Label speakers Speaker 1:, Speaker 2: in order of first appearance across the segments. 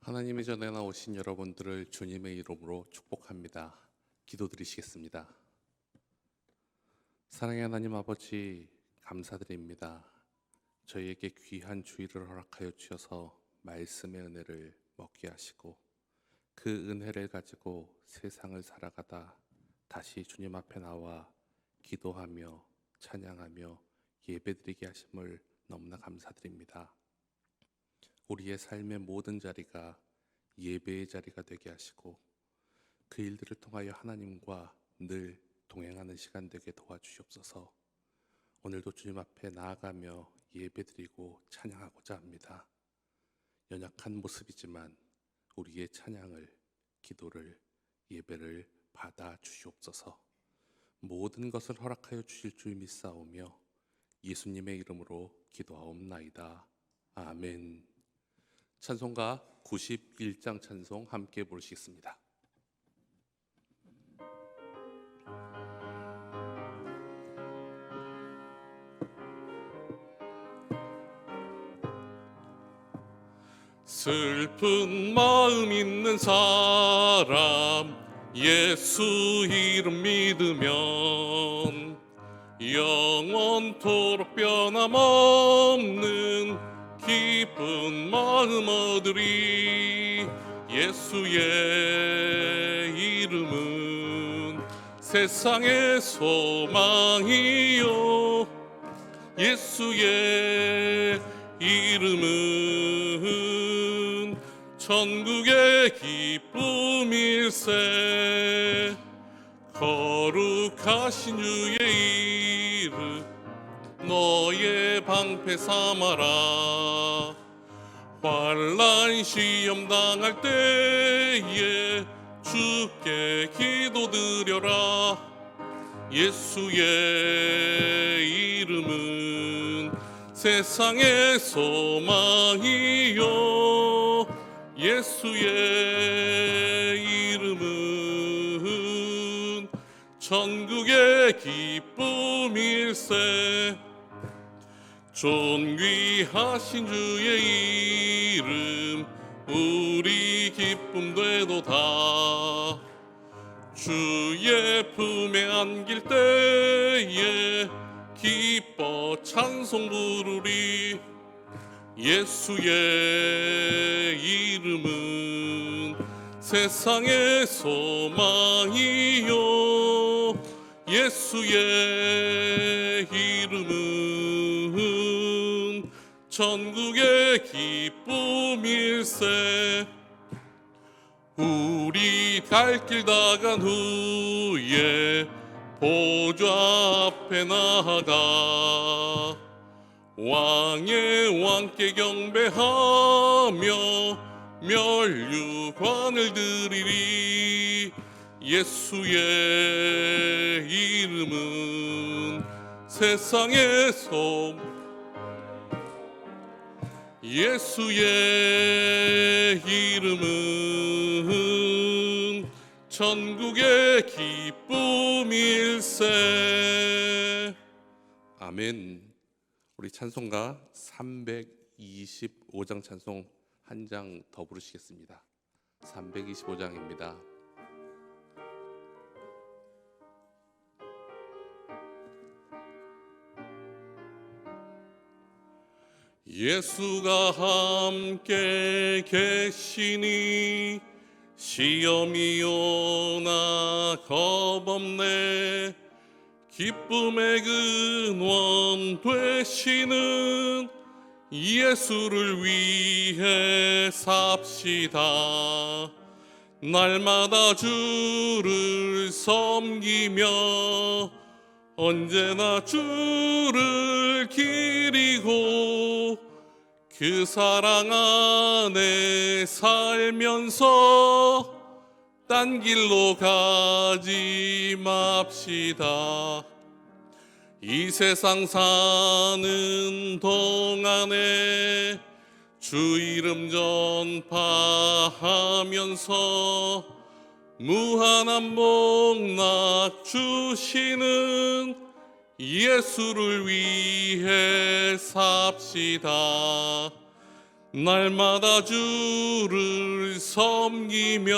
Speaker 1: 하나님의 전에 나오신 여러분들을 주님의 이름으로 축복합니다. 기도드리시겠습니다. 사랑의 하나님 아버지, 감사드립니다. 저희에게 귀한 주일을 허락하여 주셔서 말씀의 은혜를 먹게 하시고 그 은혜를 가지고 세상을 살아가다 다시 주님 앞에 나와 기도하며 찬양하며 예배드리게 하심을 너무나 감사드립니다. 우리의 삶의 모든 자리가 예배의 자리가 되게 하시고 그 일들을 통하여 하나님과 늘 동행하는 시간 되게 도와주시옵소서. 오늘도 주님 앞에 나아가며 예배드리고 찬양하고자 합니다. 연약한 모습이지만 우리의 찬양을, 기도를, 예배를 받아 주시옵소서. 모든 것을 허락하여 주실 줄 믿사오며 예수님의 이름으로 기도하옵나이다. 아멘. 찬송가 91장 찬송 함께 부르시겠습니다. 슬픈 마음 있는 사람 예수 이름 믿으면 영원토록 변함없는 기쁜 마음 얻으리. 예수의 이름은 세상의 소망이요 예수의 이름은 천국의 기쁨일세. 거룩하신 주의 이름 너의 방패 삼아라. 환난 시험 당할 때에 주께 기도드려라. 예수의 이름은 세상의 소망이요 예수의 이름은 천국의 기쁨일세. 존귀하신 주의 이름 우리 기쁨 되도다. 주의 품에 안길 때에 기뻐 찬송 부르리. 예수의 이름은 세상의 소망이요 예수의 이름은 천국의 기쁨일세. 우리 갈 길 다간 후에 보좌 앞에 나아가 왕의 왕께 경배하며 멸류관을 드리리. 예수의 이름은 세상의 예수의 이름은 천국의 기쁨일세. 아멘. 우리 찬송가 325장 찬송 한 장 더 부르시겠습니다. 325장입니다. 예수가 함께 계시니 시험이 오나 겁없네. 기쁨의 근원 되시는 예수를 위해 삽시다. 날마다 주를 섬기며 언제나 주를 기리고 그 사랑 안에 살면서 딴 길로 가지 맙시다. 이 세상 사는 동안에 주 이름 전파하면서 무한한 복락 주시는 예수를 위해 삽시다. 날마다 주를 섬기며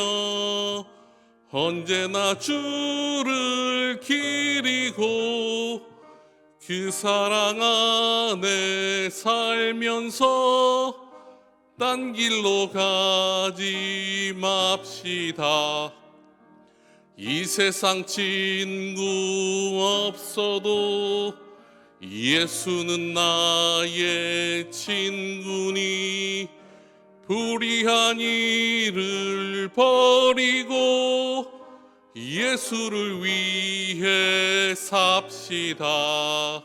Speaker 1: 언제나 주를 기리고 그 사랑 안에 살면서 딴 길로 가지 맙시다. 이 세상 친구 없어도 예수는 나의 친구니 불의한 일을 버리고 예수를 위해 삽시다.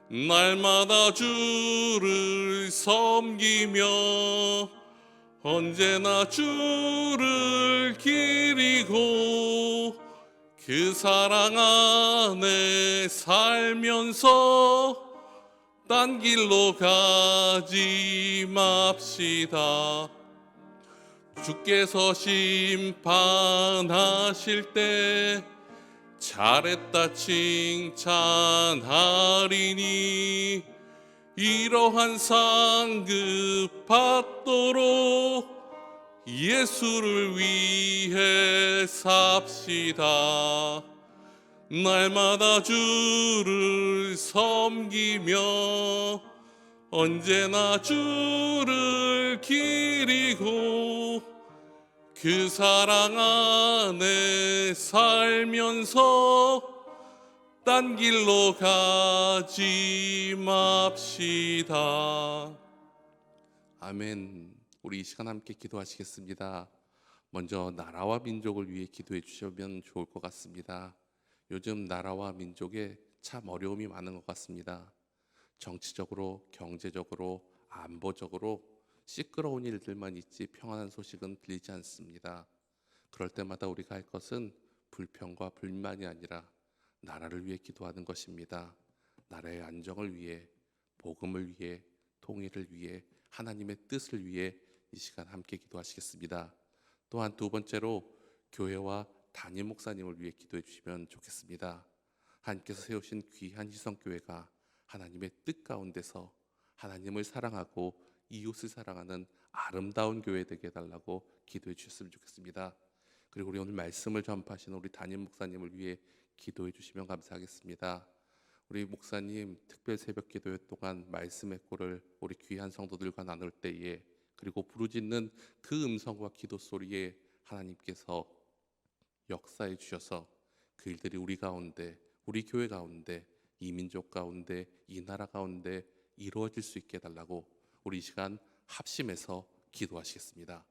Speaker 1: 날마다 주를 섬기며 언제나 주를 기리고 그 사랑 안에 살면서 딴 길로 가지 맙시다. 주께서 심판하실 때 잘했다 칭찬하리니 이러한 상급 받도록 예수를 위해 삽시다. 날마다 주를 섬기며 언제나 주를 기리고 그 사랑 안에 살면서 딴 길로 가지 맙시다. 아멘. 우리 이 시간 함께 기도하시겠습니다. 먼저 나라와 민족을 위해 기도해 주시면 좋을 것 같습니다. 요즘 나라와 민족에 참 어려움이 많은 것 같습니다. 정치적으로, 경제적으로, 안보적으로 시끄러운 일들만 있지 평안한 소식은 들리지 않습니다. 그럴 때마다 우리가 할 것은 불평과 불만이 아니라 나라를 위해 기도하는 것입니다. 나라의 안정을 위해, 복음을 위해, 통일을 위해, 하나님의 뜻을 위해 이 시간 함께 기도하시겠습니다. 또한 두 번째로 교회와 담임 목사님을 위해 기도해 주시면 좋겠습니다. 하나님께서 세우신 귀한 희성교회가 하나님의 뜻 가운데서 하나님을 사랑하고 이웃을 사랑하는 아름다운 교회 되게 해달라고 기도해 주셨으면 좋겠습니다. 그리고 우리 오늘 말씀을 전파하시는 우리 담임 목사님을 위해 기도해 주시면 감사하겠습니다. 우리 목사님 특별 새벽 기도회 동안 말씀의 꼴을 우리 귀한 성도들과 나눌 때에 그리고 부르짖는 그 음성과 기도 소리에 하나님께서 역사해 주셔서 그 일들이 우리 가운데, 우리 교회 가운데, 이 민족 가운데, 이 나라 가운데 이루어질 수 있게 해달라고 우리 이 시간 합심해서 기도하시겠습니다.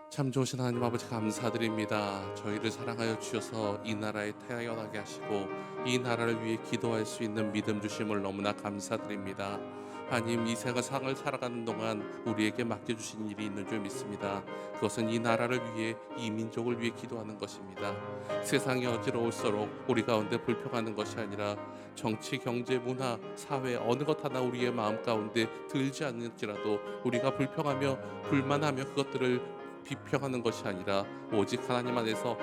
Speaker 1: 참 좋으신 하나님 아버지 감사드립니다. 저희를 사랑하여 주셔서 이 나라에 태어나게 하시고 이 나라를 위해 기도할 수 있는 믿음 주심을 너무나 감사드립니다. 하나님, 이 세상을 살아가는 동안 우리에게 맡겨주신 일이 있는 줄 믿습니다. 그것은 이 나라를 위해, 이 민족을 위해 기도하는 것입니다. 세상이 어지러울수록 우리 가운데 불평하는 것이 아니라 정치, 경제, 문화, 사회 어느 것 하나 우리의 마음 가운데 들지 않을지라도 우리가 불평하며 불만하며 그것들을 비평하는 것이 아니라 오직 하나님 안에서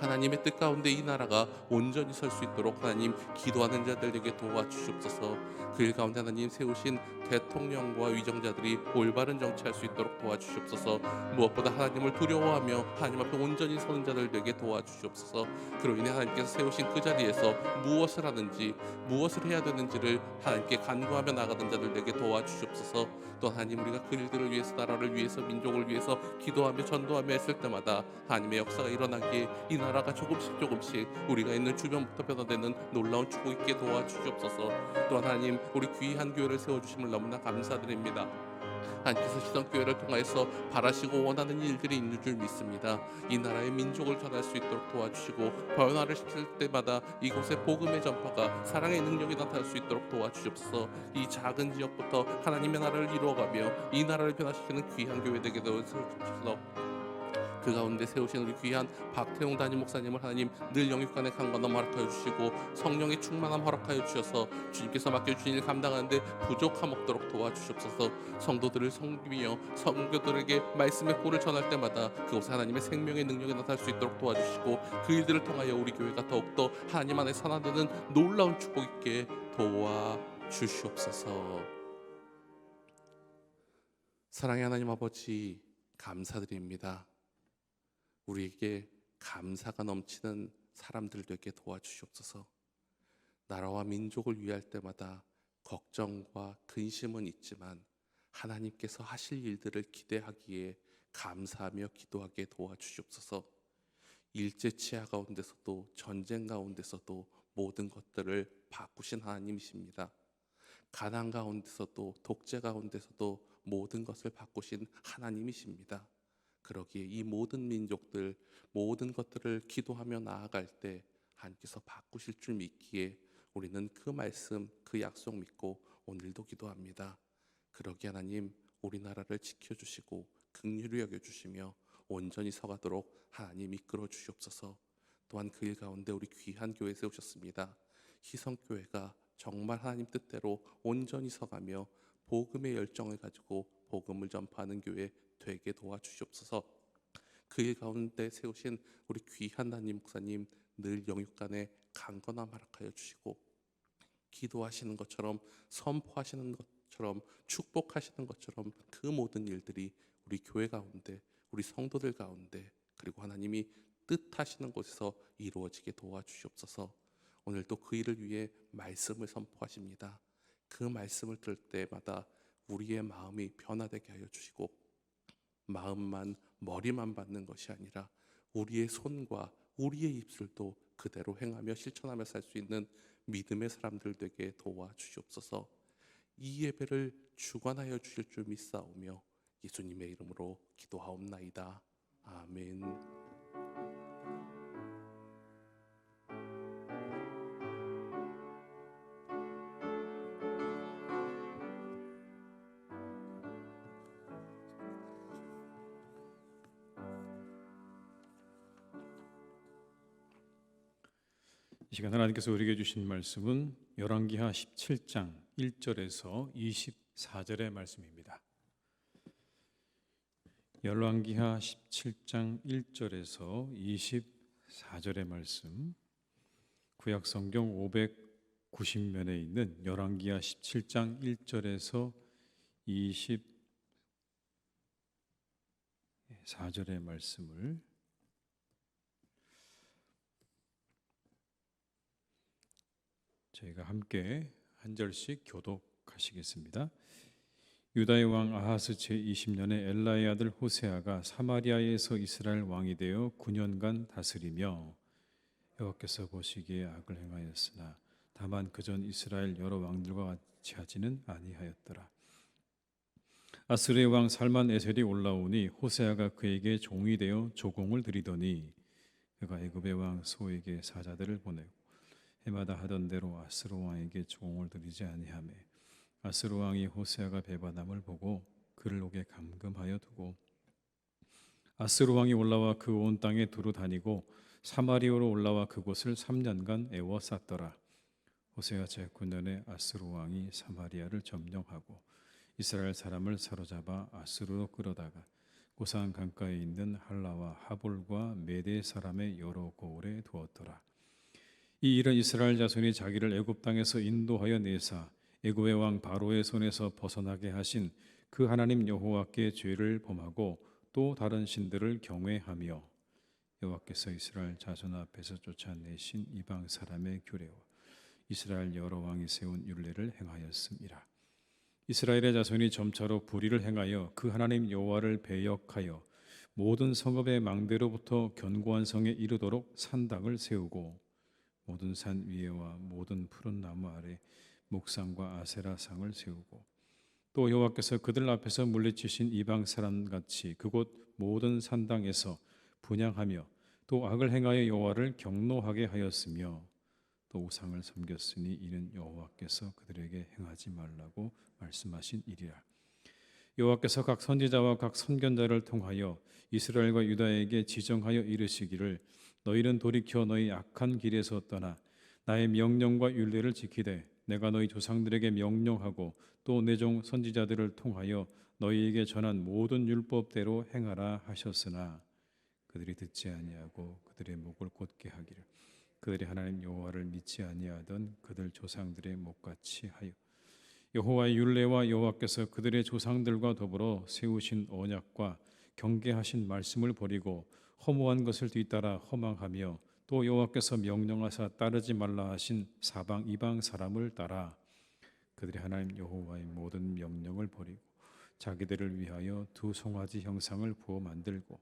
Speaker 1: 하나님의 뜻 가운데 이 나라가 온전히 설 수 있도록 하나님 기도하는 자들에게 도와주시옵소서. 그 일 가운데 하나님 세우신 대통령과 위정자들이 올바른 정치할 수 있도록 도와주시옵소서. 무엇보다 하나님을 두려워하며 하나님 앞에 온전히 서는 자들에게 도와주시옵소서. 그로 인해 하나님께서 세우신 그 자리에서 무엇을 하는지 무엇을 해야 되는지를 하나님께 간구하며 나가는 자들에게 도와주시옵소서. 또 하나님, 우리가 그 일들을 위해서, 나라를 위해서, 민족을 위해서 기도하며 전도하며 했을 때마다 하나님의 역사가 일어나기에 이 나라가 조금씩 우리가 있는 주변부터 변화되는 놀라운 축복 있게 도와주시옵소서. 또한 하나님, 우리 귀한 교회를 세워주심을 너무나 감사드립니다. 하나님께서 시성교회를 통하여서 바라시고 원하는 일들이 있는 줄 믿습니다. 이 나라의 민족을 전할 수 있도록 도와주시고 변화를 시킬 때마다 이곳의 복음의 전파가 사랑의 능력이 나타날 수 있도록 도와주시옵소서. 이 작은 지역부터 하나님의 나라를 이루어가며 이 나라를 변화시키는 귀한 교회 되게 도와주시옵소서. 그 가운데 세우신 우리 귀한 박태용 담임 목사님을 하나님 늘 영육간의 강건함 허락하여 주시고 성령의 충만함 허락하여 주셔서 주님께서 맡겨주신 일 감당하는데 부족함 없도록 도와주시옵소서. 성도들을 섬기며 성도들에게 말씀의 꼴을 전할 때마다 그곳에 하나님의 생명의 능력이 나타날 수 있도록 도와주시고 그 일들을 통하여 우리 교회가 더욱더 하나님 안에 선화되는 놀라운 축복 있게 도와주시옵소서. 사랑의 하나님 아버지, 감사드립니다. 우리에게 감사가 넘치는 사람들 되게 도와주시옵소서. 나라와 민족을 위할 때마다 걱정과 근심은 있지만 하나님께서 하실 일들을 기대하기에 감사하며 기도하게 도와주시옵소서. 일제치하 가운데서도 전쟁 가운데서도 모든 것들을 바꾸신 하나님이십니다. 가난 가운데서도 독재 가운데서도 모든 것을 바꾸신 하나님이십니다. 그러기에 이 모든 민족들 모든 것들을 기도하며 나아갈 때 하나님께서 바꾸실 줄 믿기에 우리는 그 말씀 그 약속 믿고 오늘도 기도합니다. 그러기에 하나님 우리나라를 지켜주시고 긍휼히 여겨주시며 온전히 서가도록 하나님 이끌어 주시옵소서. 또한 그 일 가운데 우리 귀한 교회 세우셨습니다. 희성교회가 정말 하나님 뜻대로 온전히 서가며 복음의 열정을 가지고 복음을 전파하는 교회 되게 도와주시옵소서. 그 일 가운데 세우신 우리 귀한 담임 목사님 늘 영육간에 강건함 허락하여 주시고 기도하시는 것처럼 선포하시는 것처럼 축복하시는 것처럼 그 모든 일들이 우리 교회 가운데 우리 성도들 가운데 그리고 하나님이 뜻하시는 곳에서 이루어지게 도와주시옵소서. 오늘도 그 일을 위해 말씀을 선포하십니다. 그 말씀을 들을 때마다 우리의 마음이 변화되게 하여 주시고 마음만 머리만 받는 것이 아니라 우리의 손과 우리의 입술도 그대로 행하며 실천하며 살 수 있는 믿음의 사람들 되게 도와주시옵소서. 이 예배를 주관하여 주실 줄 믿사오며 예수님의 이름으로 기도하옵나이다. 아멘.
Speaker 2: 이 시간 하나님께서 우리에게 주신 말씀은 열왕기하 17장 1절에서 24절의 말씀입니다. 열왕기하 17장 1절에서 24절의 말씀, 구약 성경 590면에 있는 열왕기하 17장 1절에서 24절의 말씀을 저희가 함께 한 절씩 교독하시겠습니다. 유다의 왕 아하스 제20년에 엘라의 아들 호세아가 사마리아에서 이스라엘 왕이 되어 9년간 다스리며 여호와께서 보시기에 악을 행하였으나 다만 그전 이스라엘 여러 왕들과 같이 하지는 아니하였더라. 아스르의 왕 살만 에셀이 올라오니 호세아가 그에게 종이 되어 조공을 드리더니 그가 애굽의 왕 소에게 사자들을 보내고 해마다 하던 대로 아스르 왕에게 조공을 드리지 아니하매 아스르 왕이 호세아가 배반함을 보고 그를 옥에 감금하여 두고 아스르 왕이 올라와 그 온 땅에 두루 다니고 사마리아로 올라와 그곳을 3년간 애워쌌더라. 호세아 제9년에 아스르 왕이 사마리아를 점령하고 이스라엘 사람을 사로잡아 아스르로 끌어다가 고산 강가에 있는 할라와 하볼과 메대 사람의 여러 고을에 두었더라. 이 일은 이스라엘 자손이 자기를 애굽 땅에서 인도하여 내사 애굽의 왕 바로의 손에서 벗어나게 하신 그 하나님 여호와께 죄를 범하고 또 다른 신들을 경외하며 여호와께서 이스라엘 자손 앞에서 쫓아내신 이방 사람의 규례와 이스라엘 여러 왕이 세운 율례를 행하였음이라. 이스라엘의 자손이 점차로 불의를 행하여 그 하나님 여호와를 배역하여 모든 성읍의 망대로부터 견고한 성에 이르도록 산당을 세우고 모든 산 위에와 모든 푸른 나무 아래 목상과 아세라상을 세우고 또 여호와께서 그들 앞에서 물리치신 이방 사람같이 그곳 모든 산당에서 분향하며 또 악을 행하여 여호와를 경노하게 하였으며 또 우상을 섬겼으니 이는 여호와께서 그들에게 행하지 말라고 말씀하신 일이라. 여호와께서 각 선지자와 각 선견자를 통하여 이스라엘과 유다에게 지정하여 이르시기를 너희는 돌이켜 너희 악한 길에서 떠나 나의 명령과 율례를 지키되 내가 너희 조상들에게 명령하고 또 내 종 선지자들을 통하여 너희에게 전한 모든 율법대로 행하라 하셨으나 그들이 듣지 아니하고 그들의 목을 곧게 하기를 그들의 하나님 여호와를 믿지 아니하던 그들 조상들의 목같이 하여 여호와의 율례와 여호와께서 그들의 조상들과 더불어 세우신 언약과 경계하신 말씀을 버리고 허무한 것을 뒤따라 허망하며 또 여호와께서 명령하사 따르지 말라 하신 사방 이방 사람을 따라 그들이 하나님 여호와의 모든 명령을 버리고 자기들을 위하여 두 송아지 형상을 부어 만들고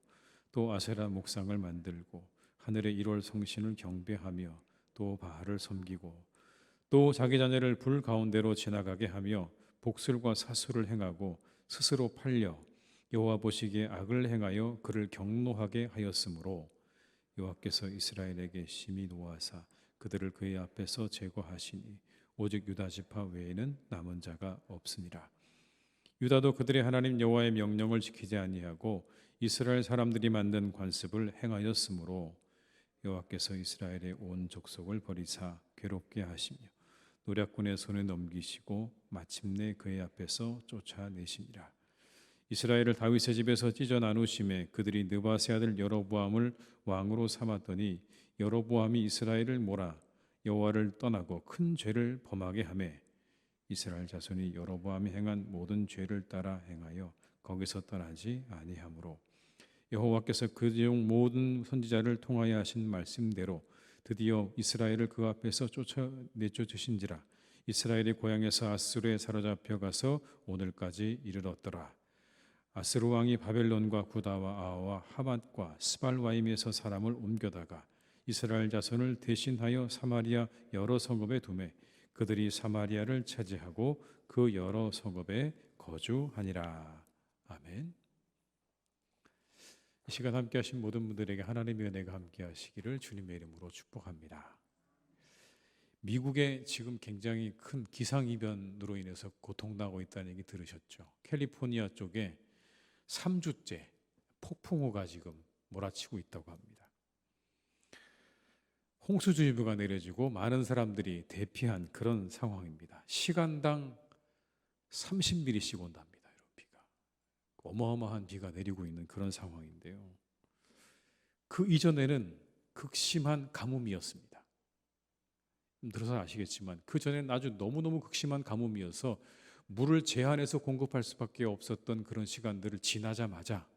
Speaker 2: 또 아세라 목상을 만들고 하늘의 일월 성신을 경배하며 또 바알을 섬기고 또 자기 자녀를 불 가운데로 지나가게 하며 복술과 사술을 행하고 스스로 팔려 여호와 보시기에 악을 행하여 그를 경노하게 하였으므로 여호와께서 이스라엘에게 심히 노하사 그들을 그의 앞에서 제거하시니 오직 유다 지파 외에는 남은 자가 없으니라. 유다도 그들의 하나님 여호와의 명령을 지키지 아니하고 이스라엘 사람들이 만든 관습을 행하였으므로 여호와께서 이스라엘의 온 족속을 버리사 괴롭게 하시며 노략군의 손에 넘기시고 마침내 그의 앞에서 쫓아내시니라. 이스라엘을 다윗의 집에서 찢어 나누심에 그들이 느바세 아들 여로보암을 왕으로 삼았더니 여로보암이 이스라엘을 몰아 여호와를 떠나고 큰 죄를 범하게 하매 이스라엘 자손이 여로보암이 행한 모든 죄를 따라 행하여 거기서 떠나지 아니하므로 여호와께서 그 중 모든 선지자를 통하여 하신 말씀대로 드디어 이스라엘을 그 앞에서 내쫓으신지라. 이스라엘이 고향에서 아수르에 사로잡혀 가서 오늘까지 이르렀더라. 아스루 왕이 바벨론과 구다와 아와 하맛과 스발와임에서 사람을 옮겨다가 이스라엘 자손을 대신하여 사마리아 여러 성읍에 두매 그들이 사마리아를 차지하고 그 여러 성읍에 거주하니라. 아멘. 이 시간 함께하신 모든 분들에게 하나님의 은혜가 함께하시기를 주님의 이름으로 축복합니다. 미국에 지금 굉장히 큰 기상이변으로 인해서 고통당하고 있다는 얘기 들으셨죠? 캘리포니아 쪽에 3주째 폭풍우가 지금 몰아치고 있다고 합니다. 홍수주의보가 내려지고 많은 사람들이 대피한 그런 상황입니다. 시간당 30mm씩 온답니다. 어마어마한 비가 내리고 있는 그런 상황인데요. 그 이전에는 극심한 가뭄이었습니다. 들어서 아시겠지만 그 전에는 아주 너무너무 극심한 가뭄이어서 물을 제한해서 공급할 수밖에 없었던 그런 시간들을 지나자마자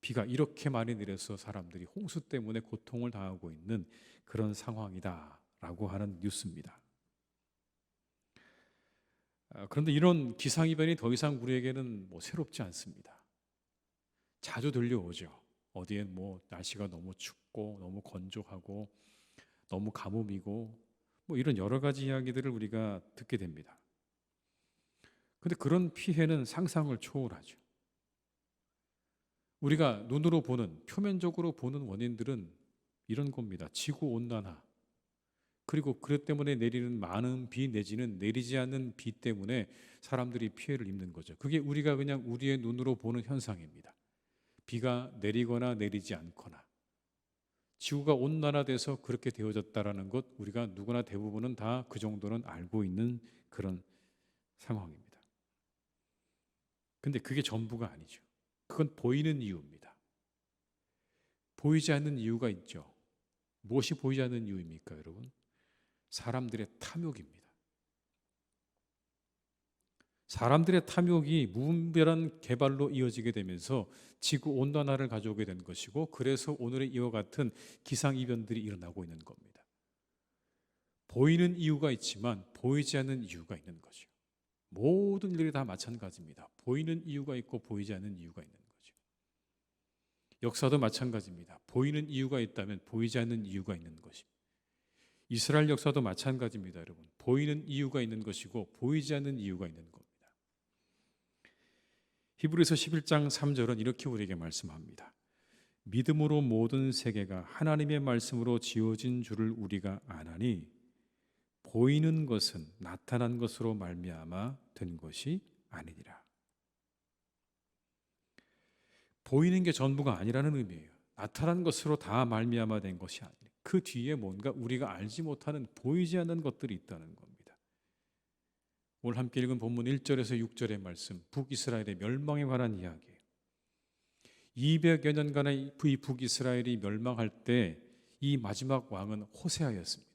Speaker 2: 비가 이렇게 많이 내려서 사람들이 홍수 때문에 고통을 당하고 있는 그런 상황이다라고 하는 뉴스입니다. 그런데 이런 기상이변이 더 이상 우리에게는 새롭지 않습니다. 자주 들려오죠. 어디에 날씨가 너무 춥고 너무 건조하고 너무 가뭄이고 이런 여러 가지 이야기들을 우리가 듣게 됩니다. 그런데 그런 피해는 상상을 초월하죠. 우리가 눈으로 보는 표면적으로 보는 원인들은 이런 겁니다. 지구온난화, 그리고 그것 때문에 내리는 많은 비 내지는 내리지 않는 비 때문에 사람들이 피해를 입는 거죠. 그게 우리가 그냥 우리의 눈으로 보는 현상입니다. 비가 내리거나 내리지 않거나 지구가 온난화돼서 그렇게 되어졌다라는 것 우리가 누구나 대부분은 다 그 정도는 알고 있는 그런 상황입니다. 근데 그게 전부가 아니죠. 그건 보이는 이유입니다. 보이지 않는 이유가 있죠. 무엇이 보이지 않는 이유입니까, 여러분? 사람들의 탐욕입니다. 사람들의 탐욕이 무분별한 개발로 이어지게 되면서 지구 온난화를 가져오게 된 것이고, 그래서 오늘의 이와 같은 기상이변들이 일어나고 있는 겁니다. 보이는 이유가 있지만 보이지 않는 이유가 있는 거죠. 모든 일들이 다 마찬가지입니다. 보이는 이유가 있고 보이지 않는 이유가 있는 거죠. 역사도 마찬가지입니다. 보이는 이유가 있다면 보이지 않는 이유가 있는 것입니다. 이스라엘 역사도 마찬가지입니다, 여러분. 보이는 이유가 있는 것이고 보이지 않는 이유가 있는 겁니다. 히브리서 11장 3절은 이렇게 우리에게 말씀합니다. 믿음으로 모든 세계가 하나님의 말씀으로 지어진 줄을 우리가 아나니 보이는 것은 나타난 것으로 말미암아 된 것이 아니니라. 보이는 게 전부가 아니라는 의미예요. 나타난 것으로 다 말미암아 된 것이 아니라 그 뒤에 뭔가 우리가 알지 못하는 보이지 않는 것들이 있다는 겁니다. 오늘 함께 읽은 본문 1절에서 6절의 말씀, 북이스라엘의 멸망에 관한 이야기예요. 200여 년간의 이 북이스라엘이 멸망할 때 이 마지막 왕은 호세아였습니다.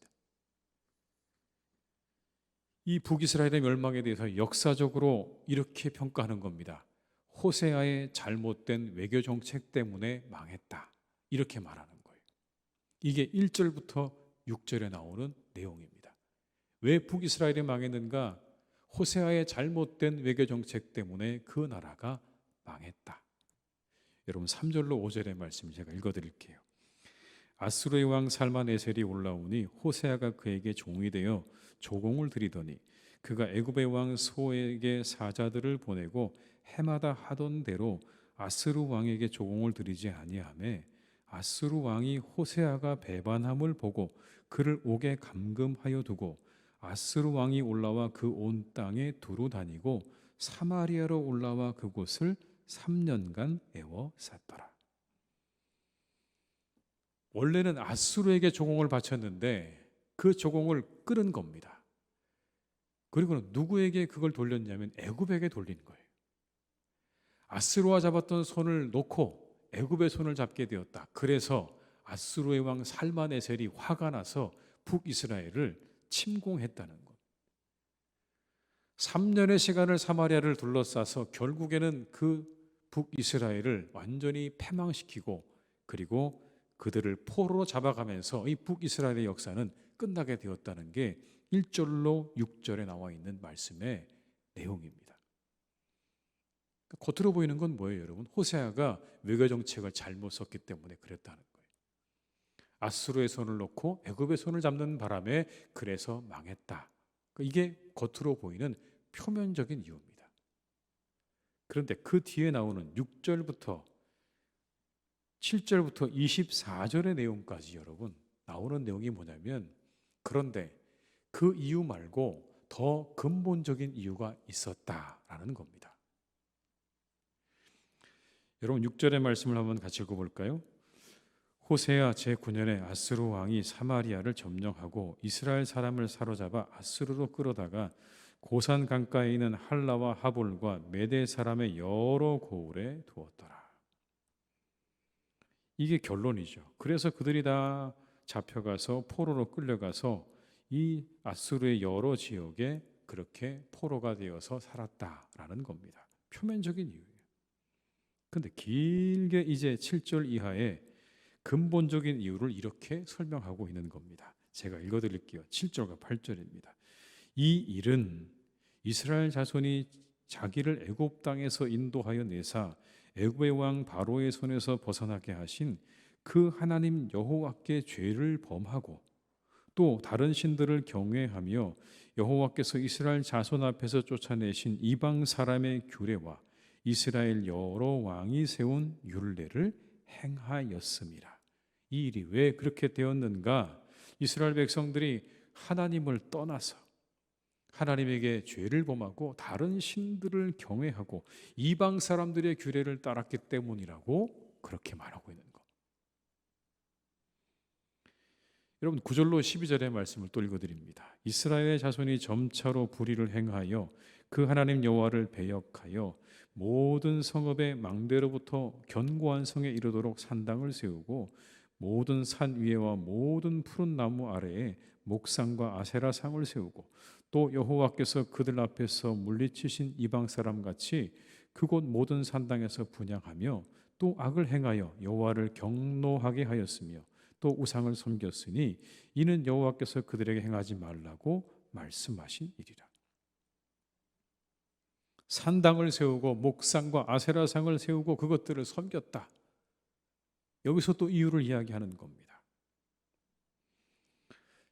Speaker 2: 이 북이스라엘의 멸망에 대해서 역사적으로 이렇게 평가하는 겁니다. 호세아의 잘못된 외교 정책 때문에 망했다. 이렇게 말하는 거예요. 이게 1절부터 6절에 나오는 내용입니다. 왜 북이스라엘이 망했는가? 호세아의 잘못된 외교 정책 때문에 그 나라가 망했다. 여러분 3절로 5절의 말씀 제가 읽어드릴게요. 아수르의 왕 살만에셀이 올라오니 호세아가 그에게 종이 되어 조공을 드리더니 그가 애굽의 왕 소에게 사자들을 보내고 해마다 하던 대로 아스루 왕에게 조공을 드리지 아니하매 아스루 왕이 호세아가 배반함을 보고 그를 옥에 감금하여 두고 아스루 왕이 올라와 그 온 땅에 두루 다니고 사마리아로 올라와 그곳을 3년간 애워 쌌더라. 원래는 아수르에게 조공을 바쳤는데 그 조공을 끊은 겁니다. 그리고 누구에게 그걸 돌렸냐면 애굽에게 돌린 거예요. 아수르와 잡았던 손을 놓고 애굽의 손을 잡게 되었다. 그래서 아수르의 왕 살만에셀이 화가 나서 북이스라엘을 침공했다는 것. 3년의 시간을 사마리아를 둘러싸서 결국에는 그 북이스라엘을 완전히 패망시키고 그리고 그들을 포로로 잡아가면서 이 북이스라엘의 역사는 끝나게 되었다는 게 1절로 6절에 나와 있는 말씀의 내용입니다. 겉으로 보이는 건 뭐예요, 여러분? 호세아가 외교 정책을 잘못 썼기 때문에 그랬다는 거예요. 아수르의 손을 놓고 애굽의 손을 잡는 바람에 그래서 망했다. 이게 겉으로 보이는 표면적인 이유입니다. 그런데 그 뒤에 나오는 6절부터 7절부터 24절의 내용까지 여러분 나오는 내용이 뭐냐면 그런데 그 이유 말고 더 근본적인 이유가 있었다라는 겁니다. 여러분 6절의 말씀을 한번 같이 읽어볼까요? 호세아 제9년에 아스루 왕이 사마리아를 점령하고 이스라엘 사람을 사로잡아 아스루로 끌어다가 고산 강가에 있는 할라와 하볼과 메대 사람의 여러 고을에 두었더라. 이게 결론이죠. 그래서 그들이 다 잡혀가서 포로로 끌려가서 이 아수르의 여러 지역에 그렇게 포로가 되어서 살았다라는 겁니다. 표면적인 이유예요. 근데 길게 이제 7절 이하에 근본적인 이유를 이렇게 설명하고 있는 겁니다. 제가 읽어드릴게요. 7절과 8절입니다. 이 일은 이스라엘 자손이 자기를 애굽 땅에서 인도하여 내사 애굽의 왕 바로의 손에서 벗어나게 하신 그 하나님 여호와께 죄를 범하고 또 다른 신들을 경외하며 여호와께서 이스라엘 자손 앞에서 쫓아내신 이방 사람의 규례와 이스라엘 여러 왕이 세운 율례를 행하였음이라. 이 일이 왜 그렇게 되었는가? 이스라엘 백성들이 하나님을 떠나서 하나님에게 죄를 범하고 다른 신들을 경외하고 이방 사람들의 규례를 따랐기 때문이라고 그렇게 말하고 있는 것. 여러분 9절로 12절의 말씀을 또 읽어드립니다. 이스라엘의 자손이 점차로 불의를 행하여 그 하나님 여호와를 배역하여 모든 성읍의 망대로부터 견고한 성에 이르도록 산당을 세우고 모든 산 위에와 모든 푸른 나무 아래에 목상과 아세라상을 세우고 또 여호와께서 그들 앞에서 물리치신 이방 사람 같이 그곳 모든 산당에서 분향하며 또 악을 행하여 여호와를 경노하게 하였으며 또 우상을 섬겼으니 이는 여호와께서 그들에게 행하지 말라고 말씀하신 일이라. 산당을 세우고 목상과 아세라상을 세우고 그것들을 섬겼다. 여기서 또 이유를 이야기하는 겁니다.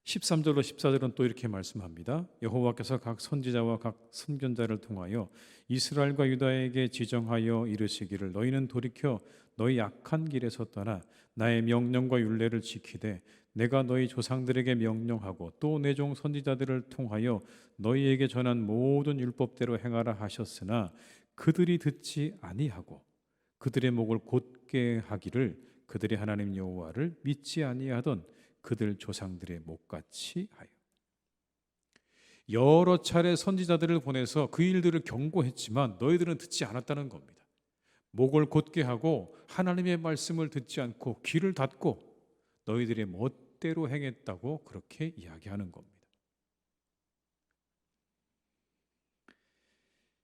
Speaker 2: 13절로 14절은 또 이렇게 말씀합니다. 여호와께서 각 선지자와 각 선견자를 통하여 이스라엘과 유다에게 지정하여 이르시기를 너희는 돌이켜 너희 악한 길에서 떠나 나의 명령과 율례를 지키되 내가 너희 조상들에게 명령하고 또 내 종 선지자들을 통하여 너희에게 전한 모든 율법대로 행하라 하셨으나 그들이 듣지 아니하고 그들의 목을 곧게 하기를 그들의 하나님 여호와를 믿지 아니하던 그들 조상들의 목같이 하여 여러 차례 선지자들을 보내서 그 일들을 경고했지만 너희들은 듣지 않았다는 겁니다. 목을 곧게 하고 하나님의 말씀을 듣지 않고 귀를 닫고 너희들의 멋대로 행했다고 그렇게 이야기하는 겁니다.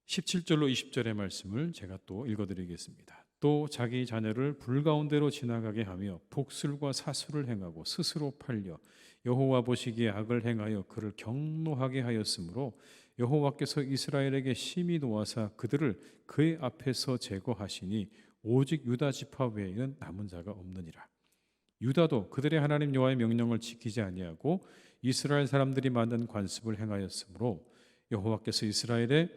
Speaker 2: 17절로 20절의 말씀을 제가 또 읽어드리겠습니다. 또 자기 자녀를 불 가운데로 지나가게 하며 복술과 사술을 행하고 스스로 팔려 여호와 보시기에 악을 행하여 그를 경노하게 하였으므로 여호와께서 이스라엘에게 심히 노하사 그들을 그의 앞에서 제거하시니 오직 유다 지파 외에는 남은 자가 없느니라. 유다도 그들의 하나님 여호와의 명령을 지키지 아니하고 이스라엘 사람들이 만든 관습을 행하였으므로 여호와께서 이스라엘의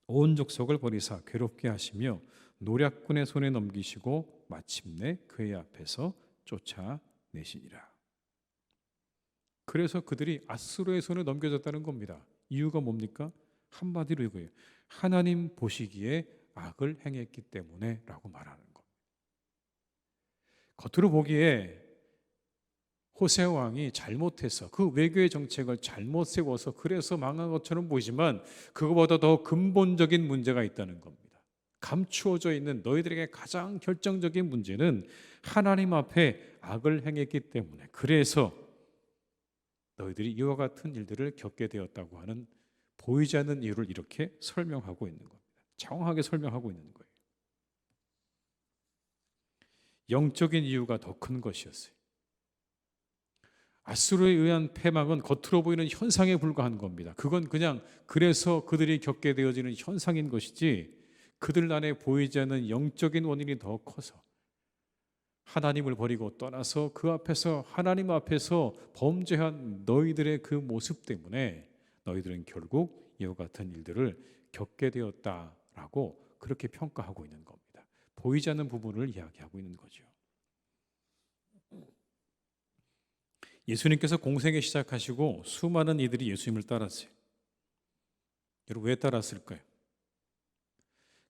Speaker 2: 온 족속을 버리사 괴롭게 하시며 노략군의 손에 넘기시고 마침내 그의 앞에서 쫓아내시니라. 그래서 그들이 아수르의 손에 넘겨졌다는 겁니다. 이유가 뭡니까? 한마디로 이거예요. 하나님 보시기에 악을 행했기 때문에 라고 말하는 것. 겉으로 보기에 호세아 왕이 잘못해서 그 외교의 정책을 잘못 세워서 그래서 망한 것처럼 보이지만 그거보다 더 근본적인 문제가 있다는 겁니다. 감추어져 있는 너희들에게 가장 결정적인 문제는 하나님 앞에 악을 행했기 때문에 그래서 너희들이 이와 같은 일들을 겪게 되었다고 하는 보이지 않는 이유를 이렇게 설명하고 있는 겁니다. 정확하게 설명하고 있는 거예요. 영적인 이유가 더 큰 것이었어요. 아수르에 의한 패망은 겉으로 보이는 현상에 불과한 겁니다. 그건 그냥 그래서 그들이 겪게 되어지는 현상인 것이지 그들 안에 보이지 않는 영적인 원인이 더 커서 하나님을 버리고 떠나서 그 앞에서 하나님 앞에서 범죄한 너희들의 그 모습 때문에 너희들은 결국 이와 같은 일들을 겪게 되었다라고 그렇게 평가하고 있는 겁니다. 보이지 않는 부분을 이야기하고 있는 거죠. 예수님께서 공생애 시작하시고 수많은 이들이 예수님을 따랐어요. 여러분 왜 따랐을까요?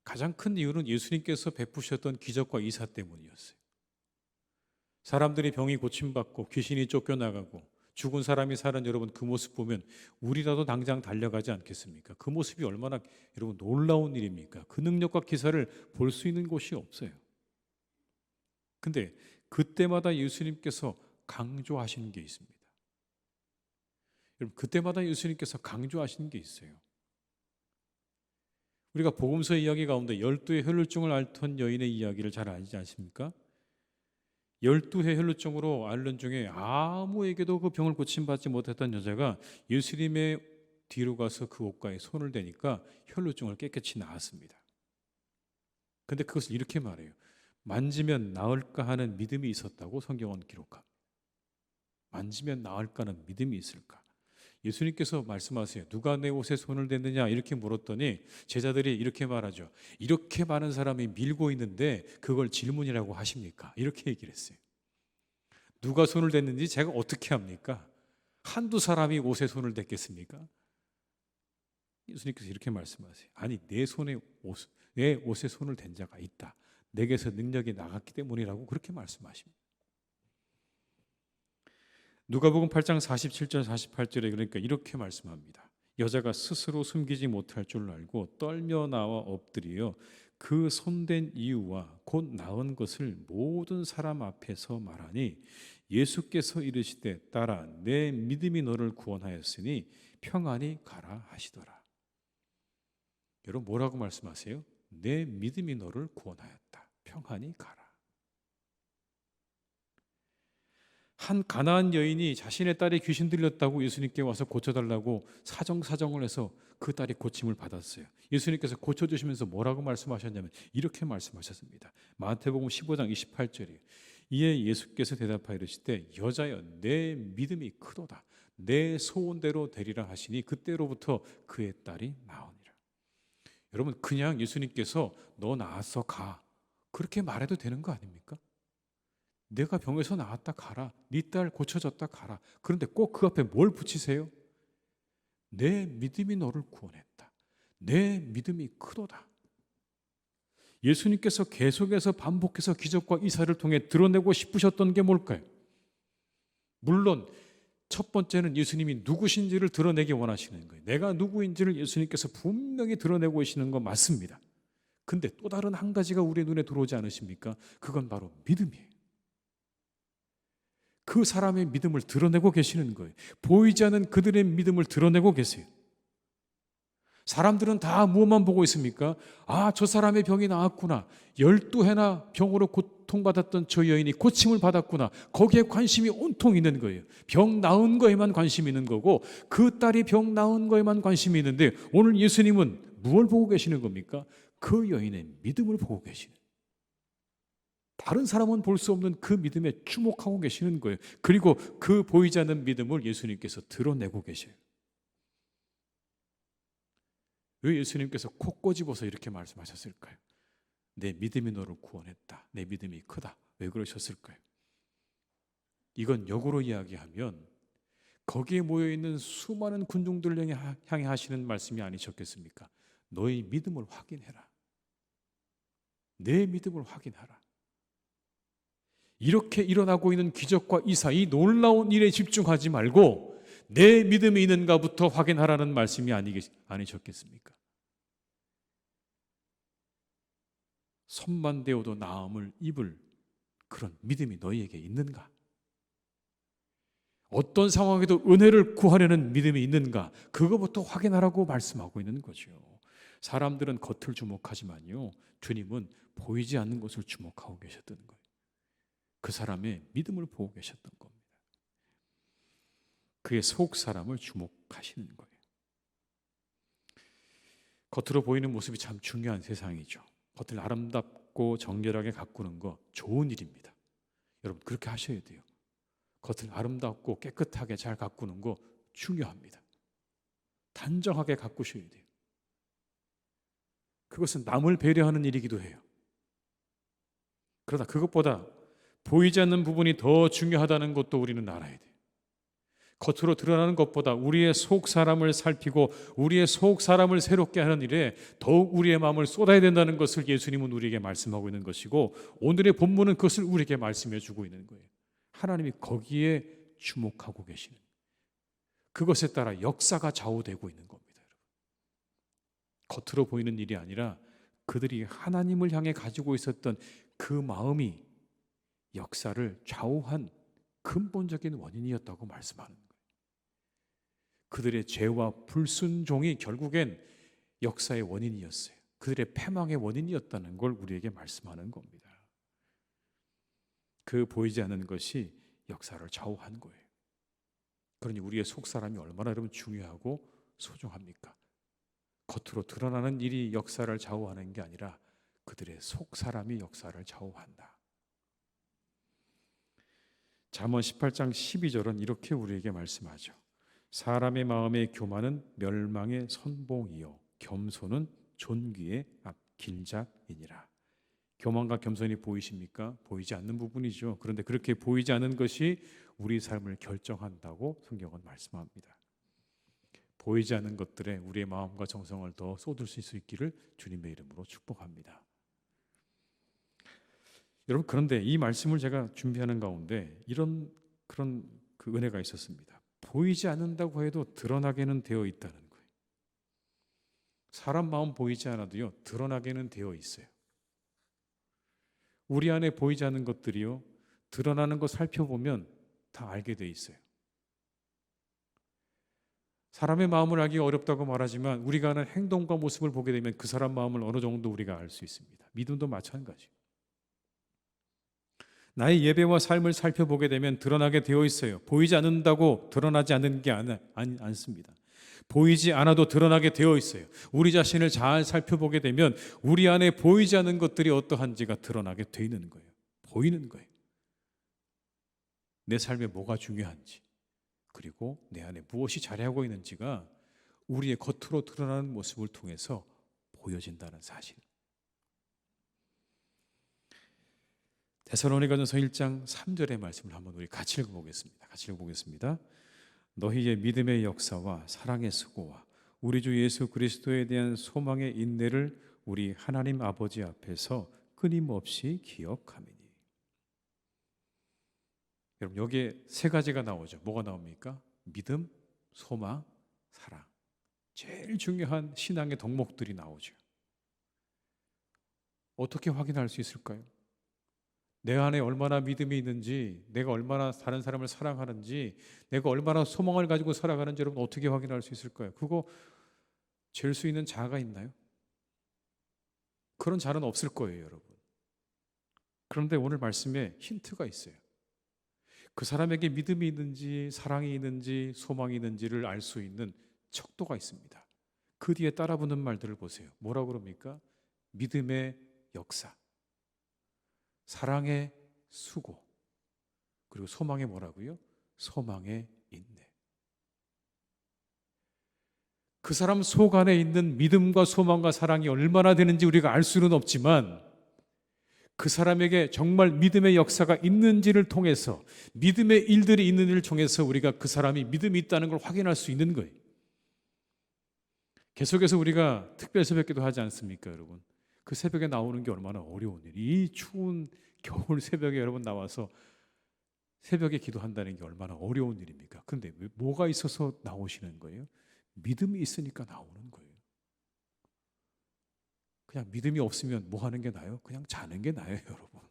Speaker 2: 가장 큰 이유는 예수님께서 베푸셨던 기적과 이사 때문이었어요. 사람들이 병이 고침받고 귀신이 쫓겨나가고 죽은 사람이 사는 여러분 그 모습 보면 우리라도 당장 달려가지 않겠습니까? 그 모습이 얼마나 여러분 놀라운 일입니까? 그 능력과 기사를 볼 수 있는 곳이 없어요. 근데 그때마다 예수님께서 강조하시는 게 있습니다. 여러분 그때마다 예수님께서 강조하시는 게 있어요. 우리가 복음서 이야기 가운데 12의 혈루증을 앓던 여인의 이야기를 잘 알지 않습니까? 12회 혈루증으로 앓는 중에 아무에게도 그 병을 고침받지 못했던 여자가 예수님의 뒤로 가서 그 옷가에 손을 대니까 혈루증을 깨끗이 나았습니다. 근데 그것을 이렇게 말해요. 만지면 나을까 하는 믿음이 있었다고 성경은 기록합니다. 만지면 나을까는 믿음이 있을까? 예수님께서 말씀하세요. 누가 내 옷에 손을 댔느냐 이렇게 물었더니 제자들이 이렇게 말하죠. 이렇게 많은 사람이 밀고 있는데 그걸 질문이라고 하십니까? 이렇게 얘기를 했어요. 누가 손을 댔는지 제가 어떻게 합니까? 한두 사람이 옷에 손을 댔겠습니까? 예수님께서 이렇게 말씀하세요. 아니 내 옷에 손을 댄 자가 있다. 내게서 능력이 나갔기 때문이라고 그렇게 말씀하십니다. 누가복음 8장 47절 48절에 그러니까 이렇게 말씀합니다. 여자가 스스로 숨기지 못할 줄 알고 떨며 나와 엎드려 그 손댄 이유와 곧 나은 것을 모든 사람 앞에서 말하니 예수께서 이르시되 딸아 내 믿음이 너를 구원하였으니 평안히 가라 하시더라. 여러분 뭐라고 말씀하세요? 내 믿음이 너를 구원하였다. 평안히 가라. 한 가나안 여인이 자신의 딸이 귀신 들렸다고 예수님께 와서 고쳐달라고 사정을 해서 그 딸이 고침을 받았어요. 예수님께서 고쳐주시면서 뭐라고 말씀하셨냐면 이렇게 말씀하셨습니다. 마태복음 15장 28절이에요. 이에 예수께서 대답하여 이르시되 여자여 내 믿음이 크도다. 내 소원대로 되리라 하시니 그때로부터 그의 딸이 나으니라. 여러분 그냥 예수님께서 너 나았어 가 그렇게 말해도 되는 거 아닙니까? 내가 병에서 나았다 가라. 네 딸 고쳐졌다 가라. 그런데 꼭 그 앞에 뭘 붙이세요? 내 믿음이 너를 구원했다. 내 믿음이 크도다. 예수님께서 계속해서 반복해서 기적과 이사를 통해 드러내고 싶으셨던 게 뭘까요? 물론 첫 번째는 예수님이 누구신지를 드러내기 원하시는 거예요. 내가 누구인지를 예수님께서 분명히 드러내고 계시는 거 맞습니다. 근데 또 다른 한 가지가 우리의 눈에 들어오지 않으십니까? 그건 바로 믿음이에요. 그 사람의 믿음을 드러내고 계시는 거예요. 보이지 않는 그들의 믿음을 드러내고 계세요. 사람들은 다 무엇만 보고 있습니까? 아, 저 사람의 병이 나았구나. 12해나 병으로 고통받았던 저 여인이 고침을 받았구나. 거기에 관심이 온통 있는 거예요. 병 나은 거에만 관심이 있는 거고 그 딸이 병 나은 거에만 관심이 있는데 오늘 예수님은 무엇을 보고 계시는 겁니까? 그 여인의 믿음을 보고 계시는, 다른 사람은 볼 수 없는 그 믿음에 주목하고 계시는 거예요. 그리고 그 보이지 않는 믿음을 예수님께서 드러내고 계셔요. 왜 예수님께서 콕 꼬집어서 이렇게 말씀하셨을까요? 내 믿음이 너를 구원했다. 내 믿음이 크다. 왜 그러셨을까요? 이건 역으로 이야기하면 거기에 모여있는 수많은 군중들을 향해 하시는 말씀이 아니셨겠습니까? 너의 믿음을 확인해라. 내 믿음을 확인하라. 이렇게 일어나고 있는 기적과 이사, 이 놀라운 일에 집중하지 말고 내 믿음이 있는가부터 확인하라는 말씀이 아니셨겠습니까? 손만 대어도 나음을 입을 그런 믿음이 너희에게 있는가? 어떤 상황에도 은혜를 구하려는 믿음이 있는가? 그거부터 확인하라고 말씀하고 있는 거죠. 사람들은 겉을 주목하지만요, 주님은 보이지 않는 것을 주목하고 계셨던 거예요. 그 사람의 믿음을 보고 계셨던 겁니다. 그의 속 사람을 주목하시는 거예요. 겉으로 보이는 모습이 참 중요한 세상이죠. 겉을 아름답고 정결하게 가꾸는 거 좋은 일입니다. 여러분 그렇게 하셔야 돼요. 겉을 아름답고 깨끗하게 잘 가꾸는 거 중요합니다. 단정하게 가꾸셔야 돼요. 그것은 남을 배려하는 일이기도 해요. 그러나 그것보다 보이지 않는 부분이 더 중요하다는 것도 우리는 알아야 돼요. 겉으로 드러나는 것보다 우리의 속 사람을 살피고 우리의 속 사람을 새롭게 하는 일에 더욱 우리의 마음을 쏟아야 된다는 것을 예수님은 우리에게 말씀하고 있는 것이고, 오늘의 본문은 그것을 우리에게 말씀해 주고 있는 거예요. 하나님이 거기에 주목하고 계시는, 그것에 따라 역사가 좌우되고 있는 겁니다. 겉으로 보이는 일이 아니라 그들이 하나님을 향해 가지고 있었던 그 마음이 역사를 좌우한 근본적인 원인이었다고 말씀하는 거예요. 그들의 죄와 불순종이 결국엔 역사의 원인이었어요. 그들의 패망의 원인이었다는 걸 우리에게 말씀하는 겁니다. 그 보이지 않는 것이 역사를 좌우한 거예요. 그러니 우리의 속사람이 얼마나 여러분 중요하고 소중합니까? 겉으로 드러나는 일이 역사를 좌우하는 게 아니라 그들의 속사람이 역사를 좌우한다. 잠언 18장 12절은 이렇게 우리에게 말씀하죠. 사람의 마음의 교만은 멸망의 선봉이요 겸손은 존귀의 길잡이니라. 교만과 겸손이 보이십니까? 보이지 않는 부분이죠. 그런데 그렇게 보이지 않는 것이 우리 삶을 결정한다고 성경은 말씀합니다. 보이지 않는 것들에 우리의 마음과 정성을 더 쏟을 수 있기를 주님의 이름으로 축복합니다. 여러분, 그런데 이 말씀을 제가 준비하는 가운데 그런 은혜가 있었습니다. 보이지 않는다고 해도 드러나게는 되어 있다는 거예요. 사람 마음 보이지 않아도요, 드러나게는 되어 있어요. 우리 안에 보이지 않는 것들이요, 드러나는 거 살펴보면 다 알게 돼 있어요. 사람의 마음을 알기 어렵다고 말하지만 우리가 하는 행동과 모습을 보게 되면 그 사람 마음을 어느 정도 우리가 알 수 있습니다. 믿음도 마찬가지. 나의 예배와 삶을 살펴보게 되면 드러나게 되어 있어요. 보이지 않는다고 드러나지 않는 게 않습니다. 보이지 않아도 드러나게 되어 있어요. 우리 자신을 잘 살펴보게 되면 우리 안에 보이지 않는 것들이 어떠한지가 드러나게 돼 있는 거예요. 보이는 거예요. 내 삶에 뭐가 중요한지, 그리고 내 안에 무엇이 잘하고 있는지가 우리의 겉으로 드러나는 모습을 통해서 보여진다는 사실. 데살로니가전서 1장 3절의 말씀을 한번 우리 같이 읽어보겠습니다. 너희의 믿음의 역사와 사랑의 수고와 우리 주 예수 그리스도에 대한 소망의 인내를 우리 하나님 아버지 앞에서 끊임없이 기억하미니. 여러분, 여기에 세 가지가 나오죠. 뭐가 나옵니까? 믿음, 소망, 사랑. 제일 중요한 신앙의 덕목들이 나오죠. 어떻게 확인할 수 있을까요? 내 안에 얼마나 믿음이 있는지, 내가 얼마나 다른 사람을 사랑하는지, 내가 얼마나 소망을 가지고 살아가는지 여러분 어떻게 확인할 수 있을까요? 그거 잴 수 있는 자가 있나요? 그런 자는 없을 거예요, 여러분. 그런데 오늘 말씀에 힌트가 있어요. 그 사람에게 믿음이 있는지 사랑이 있는지 소망이 있는지를 알 수 있는 척도가 있습니다. 그 뒤에 따라붙는 말들을 보세요. 뭐라고 그럽니까? 믿음의 역사, 사랑의 수고, 그리고 소망의 뭐라고요? 소망의 인내. 그 사람 속 안에 있는 믿음과 소망과 사랑이 얼마나 되는지 우리가 알 수는 없지만 그 사람에게 정말 믿음의 역사가 있는지를 통해서, 믿음의 일들이 있는지를 통해서 우리가 그 사람이 믿음이 있다는 걸 확인할 수 있는 거예요. 계속해서 우리가 특별 새벽기도 하지 않습니까, 여러분? 그 새벽에 나오는 게 얼마나 어려운 일이, 이 추운 겨울 새벽에 여러분 나와서 새벽에 기도한다는 게 얼마나 어려운 일입니까? 근데 왜 뭐가 있어서 나오시는 거예요? 믿음이 있으니까 나오는 거예요. 그냥 믿음이 없으면 뭐 하는 게 나아요? 그냥 자는 게 나아요, 여러분.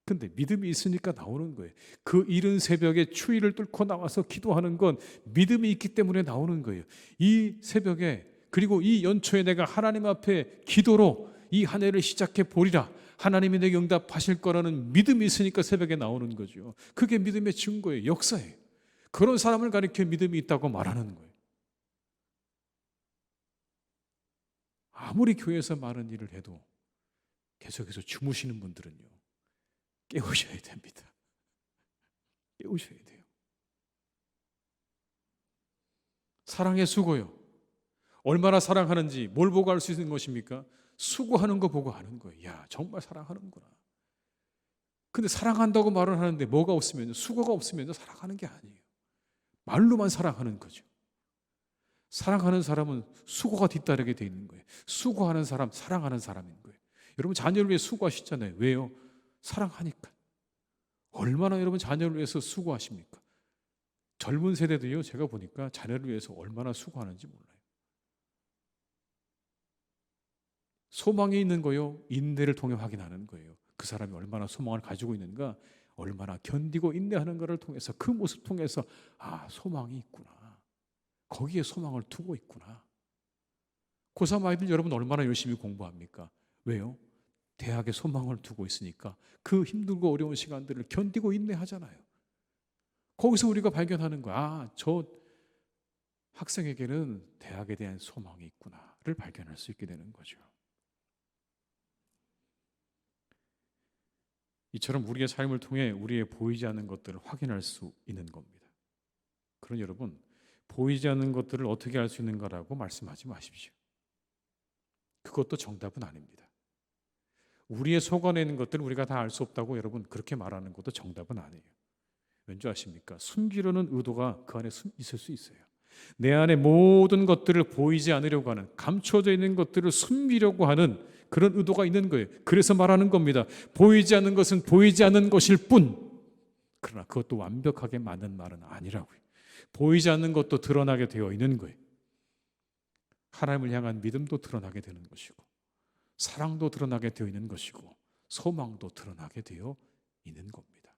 Speaker 2: 근데 믿음이 있으니까 나오는 거예요. 그 이른 새벽에 추위를 뚫고 나와서 기도하는 건 믿음이 있기 때문에 나오는 거예요. 이 새벽에, 그리고 이 연초에 내가 하나님 앞에 기도로 이 한 해를 시작해 보리라, 하나님이 내게 응답하실 거라는 믿음이 있으니까 새벽에 나오는 거죠. 그게 믿음의 증거예요. 역사예요. 그런 사람을 가리켜 믿음이 있다고 말하는 거예요. 아무리 교회에서 많은 일을 해도 계속해서 주무시는 분들은요, 깨우셔야 됩니다. 깨우셔야 돼요. 사랑의 수고요. 얼마나 사랑하는지 뭘 보고 알 수 있는 것입니까? 수고하는 거 보고 아는 거예요. 야, 정말 사랑하는구나. 근데 사랑한다고 말을 하는데 뭐가 없으면, 수고가 없으면 사랑하는 게 아니에요. 말로만 사랑하는 거죠. 사랑하는 사람은 수고가 뒤따르게 돼 있는 거예요. 수고하는 사람, 사랑하는 사람인 거예요. 여러분 자녀를 위해 수고하시잖아요. 왜요? 사랑하니까. 얼마나 여러분 자녀를 위해서 수고하십니까? 젊은 세대도요, 제가 보니까 자녀를 위해서 얼마나 수고하는지 몰라요. 소망이 있는 거요, 인내를 통해 확인하는 거예요. 그 사람이 얼마나 소망을 가지고 있는가, 얼마나 견디고 인내하는가를 통해서, 그 모습 통해서 아, 소망이 있구나. 거기에 소망을 두고 있구나. 고3 아이들 여러분 얼마나 열심히 공부합니까? 왜요? 대학에 소망을 두고 있으니까 그 힘들고 어려운 시간들을 견디고 인내하잖아요. 거기서 우리가 발견하는 거야. 아, 저 학생에게는 대학에 대한 소망이 있구나를 발견할 수 있게 되는 거죠. 이처럼 우리의 삶을 통해 우리의 보이지 않는 것들을 확인할 수 있는 겁니다. 그러니 여러분, 보이지 않는 것들을 어떻게 알 수 있는가라고 말씀하지 마십시오. 그것도 정답은 아닙니다. 우리의 속 안에 있는 것들을 우리가 다 알 수 없다고 여러분 그렇게 말하는 것도 정답은 아니에요. 왠지 아십니까? 숨기려는 의도가 그 안에 있을 수 있어요. 내 안에 모든 것들을 보이지 않으려고 하는, 감춰져 있는 것들을 숨기려고 하는 그런 의도가 있는 거예요. 그래서 말하는 겁니다. 보이지 않는 것은 보이지 않는 것일 뿐. 그러나 그것도 완벽하게 맞는 말은 아니라고요. 보이지 않는 것도 드러나게 되어 있는 거예요. 하나님을 향한 믿음도 드러나게 되는 것이고, 사랑도 드러나게 되어 있는 것이고, 소망도 드러나게 되어 있는 겁니다.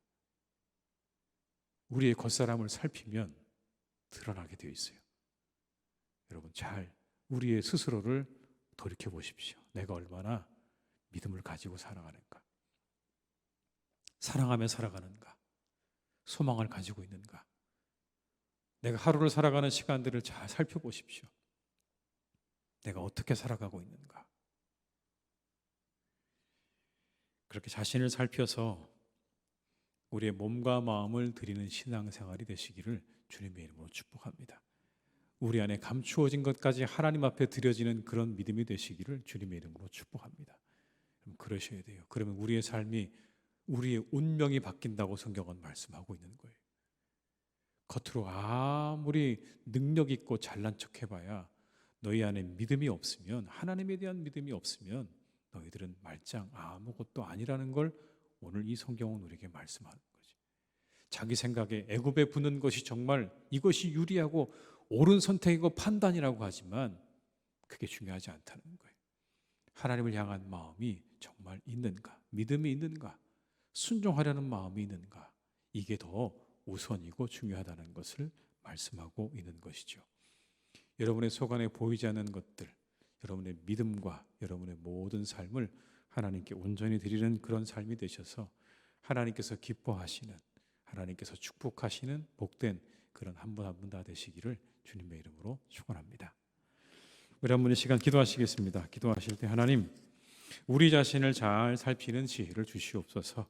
Speaker 2: 우리의 겉사람을 살피면 드러나게 되어 있어요. 여러분 잘 우리의 스스로를 돌이켜 보십시오. 내가 얼마나 믿음을 가지고 살아가는가, 사랑하며 살아가는가, 소망을 가지고 있는가. 내가 하루를 살아가는 시간들을 잘 살펴보십시오. 내가 어떻게 살아가고 있는가. 그렇게 자신을 살펴서 우리의 몸과 마음을 드리는 신앙생활이 되시기를 주님의 이름으로 축복합니다. 우리 안에 감추어진 것까지 하나님 앞에 드려지는 그런 믿음이 되시기를 주님의 이름으로 축복합니다. 그러셔야 돼요. 그러면 우리의 삶이, 우리의 운명이 바뀐다고 성경은 말씀하고 있는 거예요. 겉으로 아무리 능력 있고 잘난 척 해봐야 너희 안에 믿음이 없으면, 하나님에 대한 믿음이 없으면 너희들은 말짱 아무것도 아니라는 걸 오늘 이 성경은 우리에게 말씀하는 거지. 자기 생각에 애굽에 붙는 것이 정말 이것이 유리하고 옳은 선택이고 판단이라고 하지만 그게 중요하지 않다는 거예요. 하나님을 향한 마음이 정말 있는가, 믿음이 있는가, 순종하려는 마음이 있는가, 이게 더 우선이고 중요하다는 것을 말씀하고 있는 것이죠. 여러분의 속 안에 보이지 않는 것들, 여러분의 믿음과 여러분의 모든 삶을 하나님께 온전히 드리는 그런 삶이 되셔서 하나님께서 기뻐하시는, 하나님께서 축복하시는 복된 그런 한 분 한 분 다 되시기를 주님의 이름으로 축원합니다. 우리 한 분의 시간 기도하시겠습니다. 기도하실 때 하나님, 우리 자신을 잘 살피는 지혜를 주시옵소서.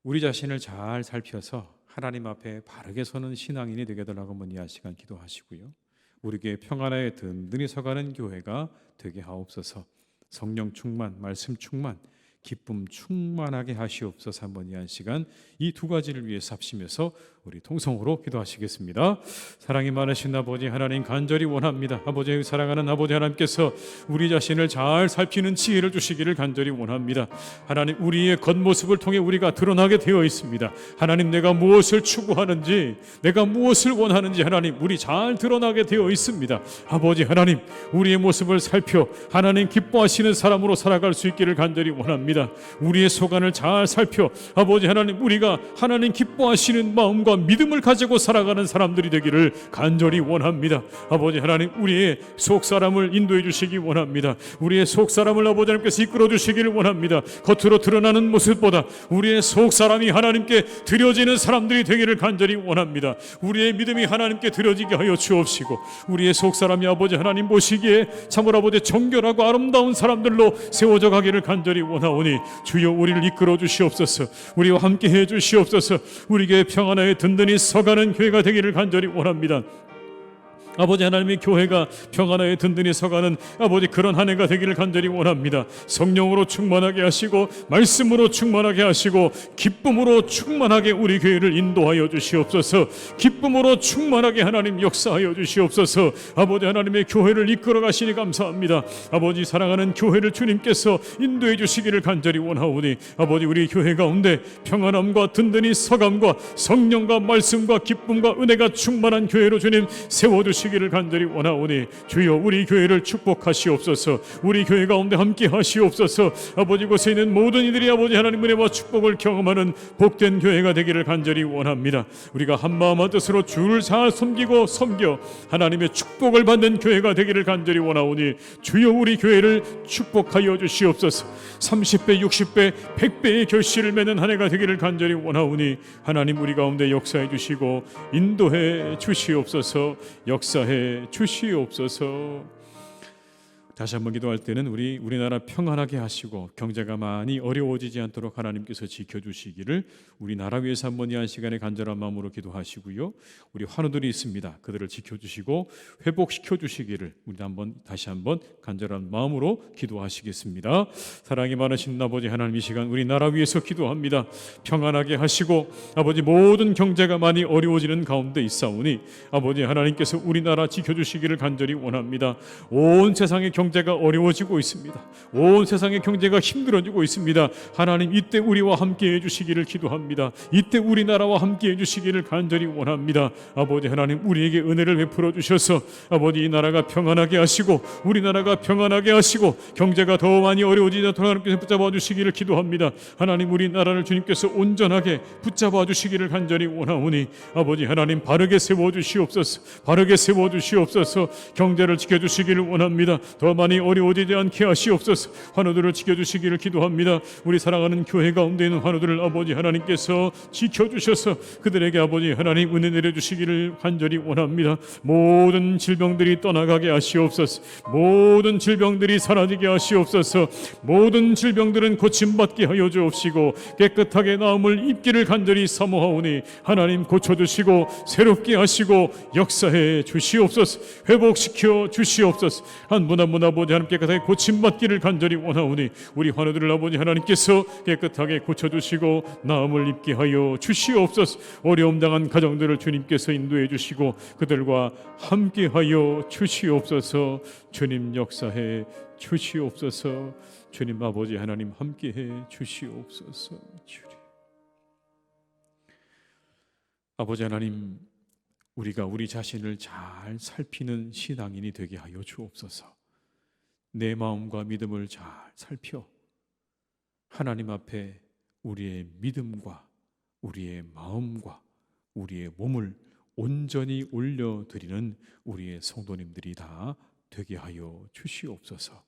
Speaker 2: 우리 자신을 잘 살펴서 하나님 앞에 바르게 서는 신앙인이 되게 달라고 한번 이 시간 기도하시고요. 우리 교회 평안하에 든든히 서가는 교회가 되게 하옵소서. 성령 충만, 말씀 충만, 기쁨 충만하게 하시옵소서. 한번 이 시간 이 두 가지를 위해서 합심해서 우리 통성으로 기도하시겠습니다. 사랑이 많으신 아버지 하나님, 간절히 원합니다. 아버지, 사랑하는 아버지 하나님께서 우리 자신을 잘 살피는 지혜를 주시기를 간절히 원합니다. 하나님, 우리의 겉모습을 통해 우리가 드러나게 되어 있습니다. 하나님, 내가 무엇을 추구하는지, 내가 무엇을 원하는지 하나님, 우리 잘 드러나게 되어 있습니다. 아버지 하나님, 우리의 모습을 살펴 하나님 기뻐하시는 사람으로 살아갈 수 있기를 간절히 원합니다. 우리의 속안을 잘 살펴 아버지 하나님, 우리가 하나님 기뻐하시는 마음과 믿음을 가지고 살아가는 사람들이 되기를 간절히 원합니다. 아버지 하나님, 우리의 속사람을 인도해 주시기 원합니다. 우리의 속사람을 아버지 하나님께서 이끌어 주시기를 원합니다. 겉으로 드러나는 모습보다 우리의 속사람이 하나님께 드려지는 사람들이 되기를 간절히 원합니다. 우리의 믿음이 하나님께 드려지게 하여 주옵시고, 우리의 속사람이 아버지 하나님 보시기에 참으로 아버지 정결하고 아름다운 사람들로 세워져 가기를 간절히 원하오니 주여 우리를 이끌어 주시옵소서. 우리와 함께 해 주시옵소서. 우리 교회 평안하에 든든히 서가는 교회가 되기를 간절히 원합니다. 아버지 하나님의 교회가 평안하에 든든히 서가는 아버지 그런 한 해가 되기를 간절히 원합니다. 성령으로 충만하게 하시고 말씀으로 충만하게 하시고 기쁨으로 충만하게 우리 교회를 인도하여 주시옵소서. 기쁨으로 충만하게 하나님 역사하여 주시옵소서. 아버지 하나님의 교회를 이끌어 가시니 감사합니다. 아버지, 사랑하는 교회를 주님께서 인도해 주시기를 간절히 원하오니 아버지, 우리 교회 가운데 평안함과 든든히 서감과 성령과 말씀과 기쁨과 은혜가 충만한 교회로 주님 세워주시옵소서. 기를 간절히 원하오니 주여 우리 교회를 축복하시옵소서. 우리 교회 가운데 함께 하시옵소서. 아버지, 곳에 있는 모든 이들이 아버지 하나님 은혜와 축복을 경험하는 복된 교회가 되기를 간절히 원합니다. 우리가 한마음 한뜻으로 주를 잘 섬기고 섬겨 하나님의 축복을 받는 교회가 되기를 간절히 원하오니 주여 우리 교회를 축복하여 주시옵소서. 30배 60배 100배의 결실을 맺는 한 해가 되기를 간절히 원하오니 하나님, 우리 가운데 역사해 주시고 인도해 주시옵소서. 역사해 주시옵소서. 다시 한번 기도할 때는 우리나라 평안하게 하시고 경제가 많이 어려워지지 않도록 하나님께서 지켜주시기를 우리나라 위해서 한번 이 한 시간에 간절한 마음으로 기도하시고요. 우리 환우들이 있습니다. 그들을 지켜주시고 회복시켜 주시기를 우리 다시 한번 간절한 마음으로 기도하시겠습니다. 사랑이 많으신 아버지 하나님, 이 시간 우리나라 위해서 기도합니다. 평안하게 하시고 아버지, 모든 경제가 많이 어려워지는 가운데 있사오니 아버지 하나님께서 우리나라 지켜주시기를 간절히 원합니다. 온 세상의 경제가 어려워지고 있습니다. 온 세상의 경제가 힘들어지고 있습니다. 하나님, 이때 우리와 함께 해주시기를 기도합니다. 이때 우리나라와 함께 해주시기를 간절히 원합니다. 아버지 하나님, 우리에게 은혜를 베풀어 주셔서 아버지 이 나라가 평안하게 하시고 우리나라가 평안하게 하시고 경제가 더 많이 어려워지지 않도록 하나님께서 붙잡아 주시기를 기도합니다. 하나님, 우리나라를 주님께서 온전하게 붙잡아 주시기를 간절히 원하오니 아버지 하나님, 바르게 세워주시옵소서. 바르게 세워주시옵소서. 경제를 지켜주시기를 원합니다. 더 많이 어려워지지 않게 하시옵소서. 환우들을 지켜주시기를 기도합니다. 우리 사랑하는 교회 가운데 있는 환우들을 아버지 하나님께서 지켜주셔서 그들에게 아버지 하나님 은혜 내려주시기를 간절히 원합니다. 모든 질병들이 떠나가게 하시옵소서. 모든 질병들이 사라지게 하시옵소서. 모든 질병들은 고침받게 하여 주옵시고 깨끗하게 나음을 입기를 간절히 사모하오니 하나님, 고쳐주시고 새롭게 하시고 역사해 주시옵소서. 회복시켜 주시옵소서. 한 분 한 분 아버지 하나님 깨끗하게 고침받기를 간절히 원하오니 우리 환우들을 아버지 하나님께서 깨끗하게 고쳐주시고 나음을 입게 하여 주시옵소서. 어려움 당한 가정들을 주님께서 인도해 주시고 그들과 함께 하여 주시옵소서. 주님, 역사해 주시옵소서. 주님 아버지 하나님, 함께해 주시옵소서. 주님 아버지 하나님, 우리가 우리 자신을 잘 살피는 신앙인이 되게 하여 주옵소서. 내 마음과 믿음을 잘 살펴 하나님 앞에 우리의 믿음과 우리의 마음과 우리의 몸을 온전히 올려드리는 우리의 성도님들이 다 되게 하여 주시옵소서.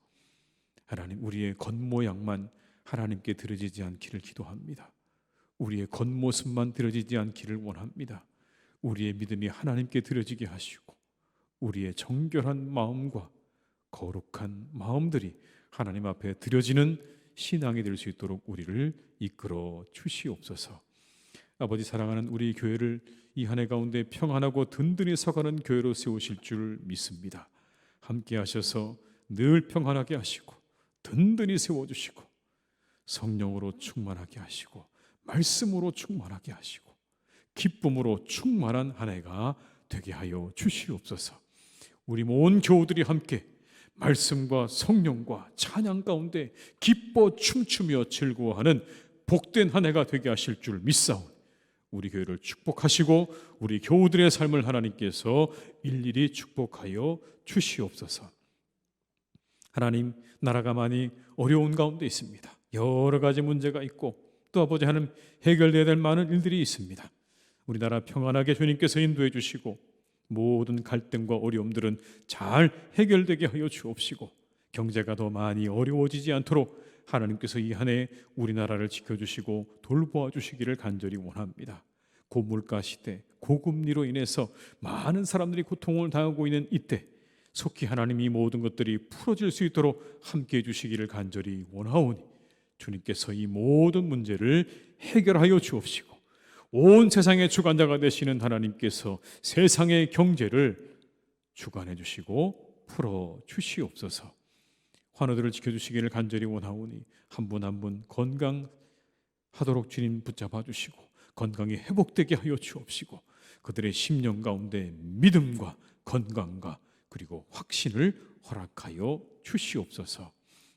Speaker 2: 하나님, 우리의 겉모양만 하나님께 드려지지 않기를 기도합니다. 우리의 겉모습만 드려지지 않기를 원합니다. 우리의 믿음이 하나님께 드려지게 하시고 우리의 정결한 마음과 거룩한 마음들이 하나님 앞에 드려지는 신앙이 될 수 있도록 우리를 이끌어 주시옵소서. 아버지, 사랑하는 우리 교회를 이 한 해 가운데 평안하고 든든히 서가는 교회로 세우실 줄 믿습니다. 함께 하셔서 늘 평안하게 하시고 든든히 세워주시고 성령으로 충만하게 하시고 말씀으로 충만하게 하시고 기쁨으로 충만한 한 해가 되게 하여 주시옵소서. 우리 모든 교우들이 함께 말씀과 성령과 찬양 가운데 기뻐 춤추며 즐거워하는 복된 한 해가 되게 하실 줄 믿사오니 우리 교회를 축복하시고 우리 교우들의 삶을 하나님께서 일일이 축복하여 주시옵소서. 하나님, 나라가 많이 어려운 가운데 있습니다. 여러 가지 문제가 있고 또 아버지 하나님, 해결되어야 될 많은 일들이 있습니다. 우리나라 평안하게 주님께서 인도해 주시고 모든 갈등과 어려움들은 잘 해결되게 하여 주옵시고 경제가 더 많이 어려워지지 않도록 하나님께서 이 한 해 우리나라를 지켜주시고 돌보아 주시기를 간절히 원합니다. 고물가 시대, 고금리로 인해서 많은 사람들이 고통을 당하고 있는 이때 속히 하나님이 모든 것들이 풀어질 수 있도록 함께해 주시기를 간절히 원하오니 주님께서 이 모든 문제를 해결하여 주옵시고 온 세상의 주관자가 되시는 하나님께서 세상의 경제를 주관해 주시고 풀어 주시옵소서. 환우들을 지켜주시기를 간절히 원하오니 한 분 한 분 건강하도록 주님 붙잡아 주시고 건강이 회복되게 하여 주옵시고 그들의 심령 가운데 믿음과 건강과 그리고 확신을 허락하여 주시옵소서.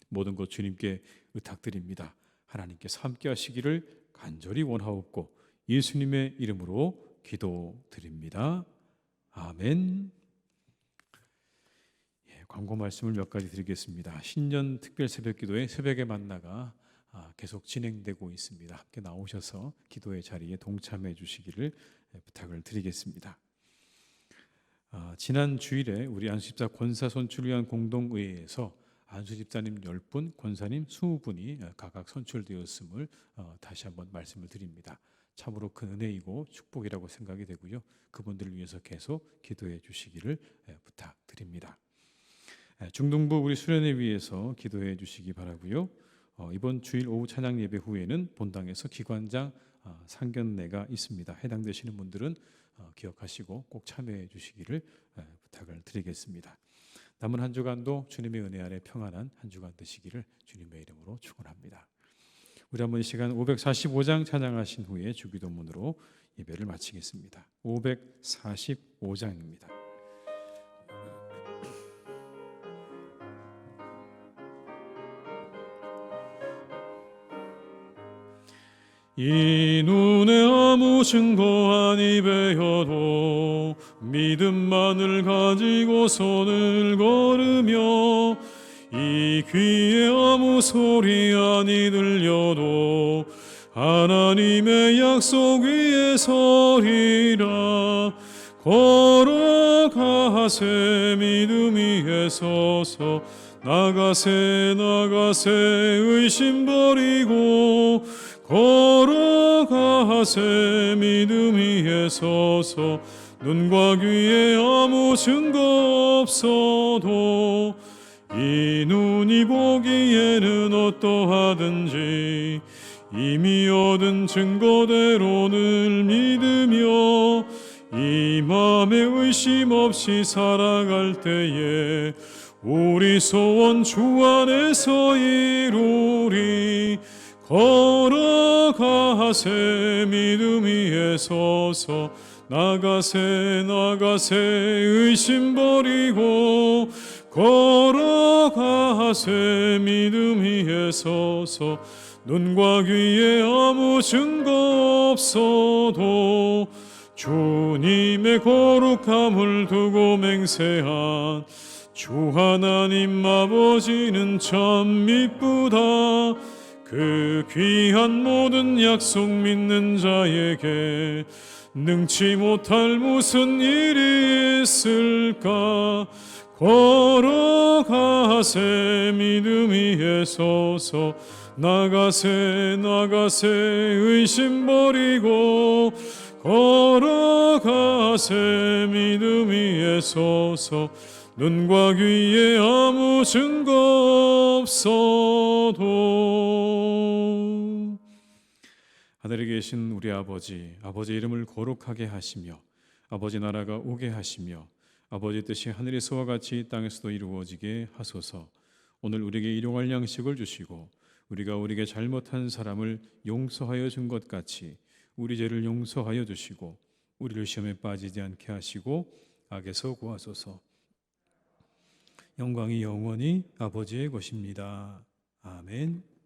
Speaker 2: 모든 것 주님께 의탁드립니다. 하나님께서 함께 하시기를 간절히 원하옵고 예수님의 이름으로 기도드립니다. 아멘. 광고 말씀을 몇 가지 드리겠습니다. 신년 특별 새벽 기도회 새벽의 만나가 계속 진행되고 있습니다. 함께 나오셔서 기도의 자리에 동참해 주시기를 부탁을 드리겠습니다. 지난 주일에 우리 안수집사 권사 선출을 위한 공동의회에서 안수집사님 10분, 권사님 20분이 각각 선출되었음을 다시 한번 말씀을 드립니다. 참으로 큰 은혜이고 축복이라고 생각이 되고요. 그분들을 위해서 계속 기도해 주시기를 부탁드립니다. 중등부 우리 수련회 위해서 기도해 주시기 바라고요. 이번 주일 오후 찬양 예배 후에는 본당에서 기관장 상견례가 있습니다. 해당되시는 분들은 기억하시고 꼭 참여해 주시기를 부탁을 드리겠습니다. 남은 한 주간도 주님의 은혜 아래 평안한 한 주간 되시기를 주님의 이름으로 축원합니다. 우리 한번 이 시간 545장 찬양하신 후에 주기도문으로 예배를 마치겠습니다. 545장입니다. 이 눈에 아무 증거 아니 배어도 믿음만을 가지고 손을 걸으며 이 귀에 아무 소리 아니 들려도 하나님의 약속 위에 서리라. 걸어가세 믿음 위에 서서 나가세 의심 버리고 걸어가세 믿음 위에 서서 눈과 귀에 아무 증거 없어도 이 눈이 보기에는 어떠하든지 이미 얻은 증거대로 늘 믿으며 이 맘에 의심 없이 살아갈 때에 우리 소원 주 안에서 이루리. 걸어가세 믿음 위에 서서 나가세 의심 버리고 걸어가세 믿음 위에 서서 눈과 귀에 아무 증거 없어도 주님의 거룩함을 두고 맹세한 주 하나님 아버지는 참 미쁘다. 그 귀한 모든 약속 믿는 자에게 능치 못할 무슨 일이 있을까? 걸어가세 믿음 위에 서서 나가세 의심 버리고 걸어가세 믿음 위에 서서 눈과 귀에 아무 증거 없어도. 하늘에 계신 우리 아버지 이름을 거룩하게 하시며 아버지 나라가 오게 하시며 아버지 뜻이 하늘에서와 같이 땅에서도 이루어지게 하소서. 오늘 우리에게 일용할 양식을 주시고 우리가 우리에게 잘못한 사람을 용서하여 준 것 같이 우리 죄를 용서하여 주시고 우리를 시험에 빠지지 않게 하시고 악에서 구하소서. 영광이 영원히 아버지의 것입니다. 아멘.